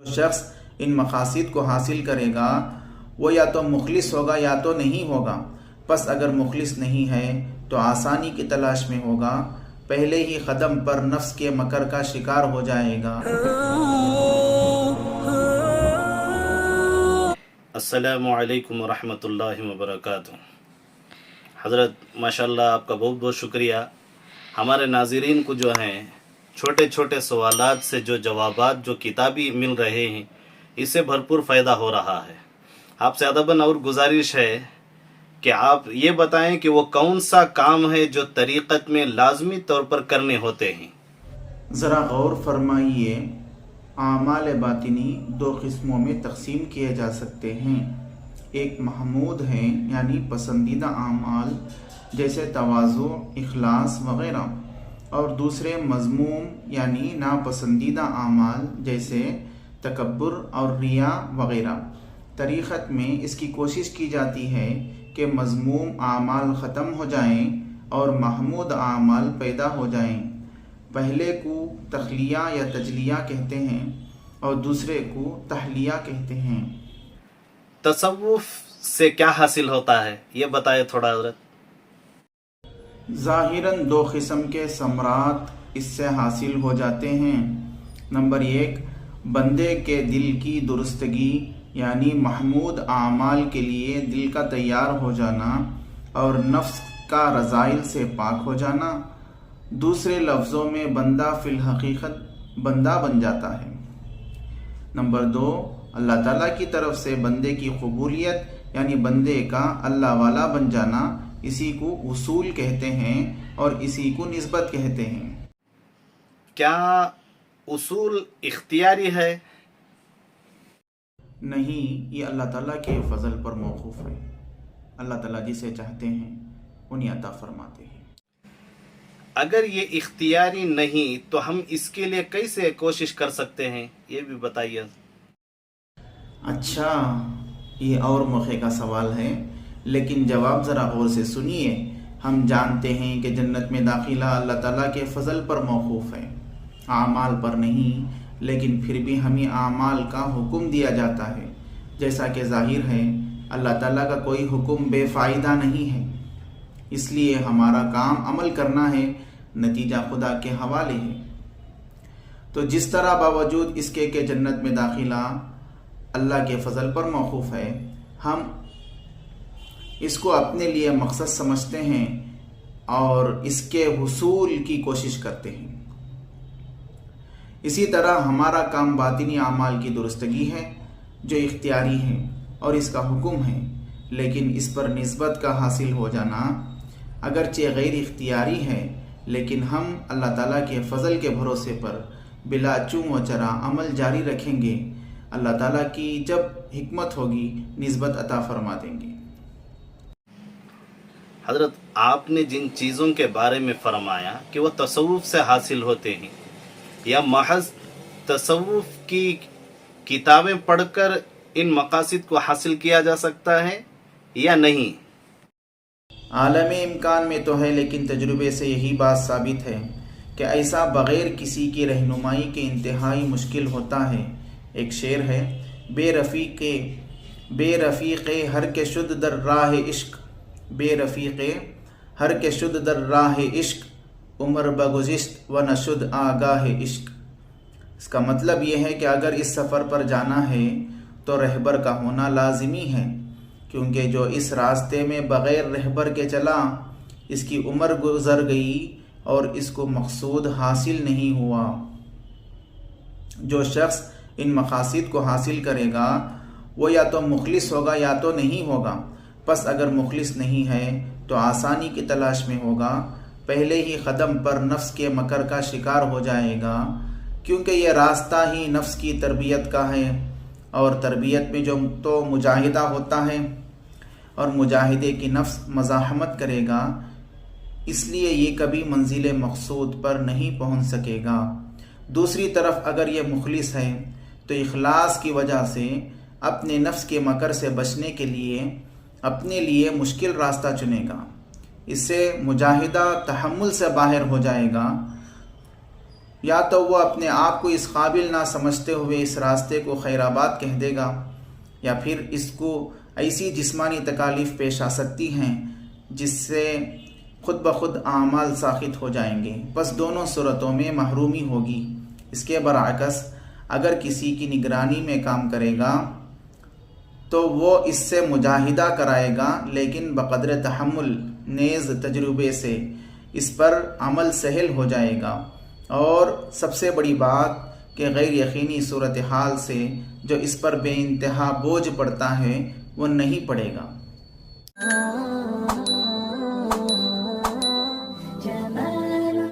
शख्स इन मकासद को हासिल करेगा वो या तो मुखलिस होगा या तो नहीं होगा। बस अगर मुखलिस नहीं है तो आसानी की तलाश में होगा, पहले ही कदम पर नफ्स के मकर का शिकार हो जाएगा। अस्सलामु अलैकुम वरहमतुल्लाहि वबरकातुहू। हज़रत माशाल्लाह आपका बहुत बहुत शुक्रिया। हमारे नाज़रीन को जो हैं छोटे छोटे सवालात से जो जवाबात जो किताबी मिल रहे हैं, इससे भरपूर फ़ायदा हो रहा है। आपसे अदबन और गुजारिश है कि आप ये बताएं कि वो कौन सा काम है जो तरीक़त में लाजमी तौर पर करने होते हैं। ज़रा गौर फरमाइए, आमाल बातिनी दो किस्मों में तकसीम किए जा सकते हैं। एक महमूद हैं यानी पसंदीदा आमाल जैसे तवाज़ु, इखलास वग़ैरह, और दूसरे मज़मूम यानी नापसंदीदा आमाल जैसे तकब्बुर और रिया वग़ैरह। तरीक़त में इसकी कोशिश की जाती है कि मज़मूम आमाल ख़त्म हो जाएं और महमूद आमाल पैदा हो जाएं। पहले को तख्लिया या तजलिया कहते हैं और दूसरे को तहलिया कहते हैं। तसव्वुफ से क्या हासिल होता है, ये बताए थोड़ा हज़रत। ज़ाहिरन दो किस्म के समरात इससे हासिल हो जाते हैं। नंबर एक, बंदे के दिल की दुरुस्तगी यानी महमूद आमाल के लिए दिल का तैयार हो जाना और नफ्स का रज़ाइल से पाक हो जाना। दूसरे लफ्ज़ों में बंदा फिल हकीकत बंदा बन जाता है। नंबर दो, अल्लाह ताला की तरफ से बंदे की कबूलियत यानी बंदे का अल्लाह वाला बन जाना, इसी को उसूल कहते हैं और इसी को निस्बत कहते हैं। क्या उसूल इख्तियारी है? नहीं, ये अल्लाह ताला के फजल पर मौकूफ़ है। अल्लाह ताला जिसे चाहते हैं उन्हें अता फरमाते हैं। अगर ये इख्तियारी नहीं तो हम इसके लिए कैसे कोशिश कर सकते हैं, ये भी बताइए। अच्छा, ये और मौके का सवाल है, लेकिन जवाब ज़रा गौर से सुनिए। हम जानते हैं कि जन्नत में दाखिला अल्लाह ताला के फजल पर मौकूफ़ है, आमाल पर नहीं, लेकिन फिर भी हमें आमाल का हुक्म दिया जाता है। जैसा कि ज़ाहिर है अल्लाह ताला का कोई हुक्म बेफ़ायदा नहीं है, इसलिए हमारा काम अमल करना है, नतीजा खुदा के हवाले है। तो जिस तरह बावजूद इसके कि जन्नत में दाखिला अल्लाह के फजल पर मौकूफ़ है, हम इसको अपने लिए मकसद समझते हैं और इसके हुसूल की कोशिश करते हैं। इसी तरह हमारा काम बातिनी आमाल की दुरुस्तगी है जो इख्तियारी है और इसका हुक्म है, लेकिन इस पर निस्बत का हासिल हो जाना अगरचे गैर इख्तियारी है, लेकिन हम अल्लाह ताला के फजल के भरोसे पर बिला चूं व चरा अमल जारी रखेंगे। अल्लाह ताला की जब हिकमत होगी निस्बत अता फरमा देंगे। हज़रत, आपने जिन चीज़ों के बारे में फरमाया कि वह तसव्वुफ से हासिल होते हैं, या महज तसव्वुफ की किताबें पढ़कर इन मकासद को हासिल किया जा सकता है या नहीं? आलम इम्कान में तो है, लेकिन तजुर्बे से यही बात साबित है कि ऐसा बग़ैर किसी की रहनुमाई के इंतहाई मुश्किल होता है। एक शेर है, बेरफ़ीक़े हर के शुद्ध दर राह इश्क, बेरफ़ीक़े हर के शुद्ध दर राह इश्क, उम्र बगुज़िश्त व नशुद आगाह इश्क। इसका मतलब यह है कि अगर इस सफ़र पर जाना है तो रहबर का होना लाजिमी है, क्योंकि जो इस रास्ते में बग़ैर रहबर के चला इसकी उम्र गुज़र गई और इसको मकसूद हासिल नहीं हुआ। जो शख्स इन मकासद को हासिल करेगा वो या तो मुखलिस होगा या तो नहीं होगा। बस अगर मुखलिस नहीं है तो आसानी की तलाश में होगा, पहले ही कदम पर नफ्स के मकर का शिकार हो जाएगा, क्योंकि यह रास्ता ही नफ्स की तरबियत का है और तरबियत में जो तो मुजाहिदा होता है और मुजाहिदे की नफ्स मज़ाहमत करेगा, इसलिए ये कभी मंजिल मकसूद पर नहीं पहुंच सकेगा। दूसरी तरफ अगर ये मुखलिस है तो इखलास की वजह से अपने नफ्स के मकर से बचने के लिए अपने लिए मुश्किल रास्ता चुनेगा, इससे मुजाहिदा तहम्मुल से बाहर हो जाएगा। یا تو وہ اپنے آپ کو اس قابل نہ سمجھتے ہوئے اس راستے کو خیرآباد کہہ دے گا، یا پھر اس کو ایسی جسمانی تکالیف پیش آ سکتی ہیں جس سے خود بخود اعمال ساخط ہو جائیں گے، بس دونوں صورتوں میں محرومی ہوگی۔ اس کے برعکس اگر کسی کی نگرانی میں کام کرے گا تو وہ اس سے مجاہدہ کرائے گا، لیکن بقدر تحمل نیز تجربے سے اس پر عمل سہل ہو جائے گا، اور سب سے بڑی بات کہ غیر یقینی صورتحال سے جو اس پر بے انتہا بوجھ پڑتا ہے وہ نہیں پڑے گا۔